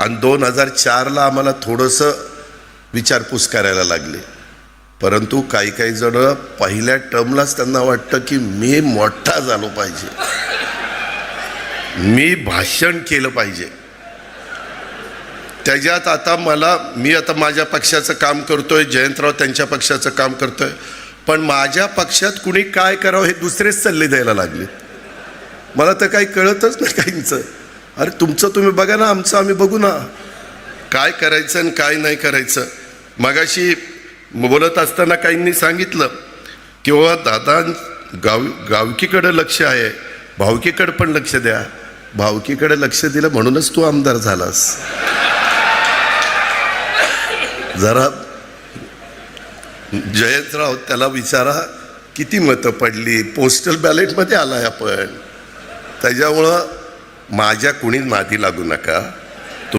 आणि 2004ला आम्हाला थोडंसं विचारपूस करायला लागले, परंतु काही काही जण पहिल्या टर्मलाच त्यांना वाटतं की मी मोठा झालो पाहिजे, मी भाषण केलं पाहिजे. त्याच्यात आता मी आता माझ्या पक्षाचं काम करतोय, जयंतराव त्यांच्या पक्षाचं काम करतोय, पण माझ्या पक्षात कुणी काय करावं हे दुसरेच सल्ले द्यायला लागले. मला तर काही कळतच नाही काहींचं. अरे तुमचं तुम्ही बघा ना, आमचं आम्ही बघू ना, काय करायचं आणि काय नाही करायचं. मगाशी बोलत असताना काहींनी सांगितलं की बाबा दादा गावकीकडे लक्ष आहे, भावकीकडे पण लक्ष द्या. भावकीकडे लक्ष दिलं म्हणूनच तू आमदार झालास. जरा जयंतराव त्याला विचारा किती मतं पडली, पोस्टल बॅलेटमध्ये आलाय आपण. त्याच्यामुळं माझ्या कुणी नादी लागू नका.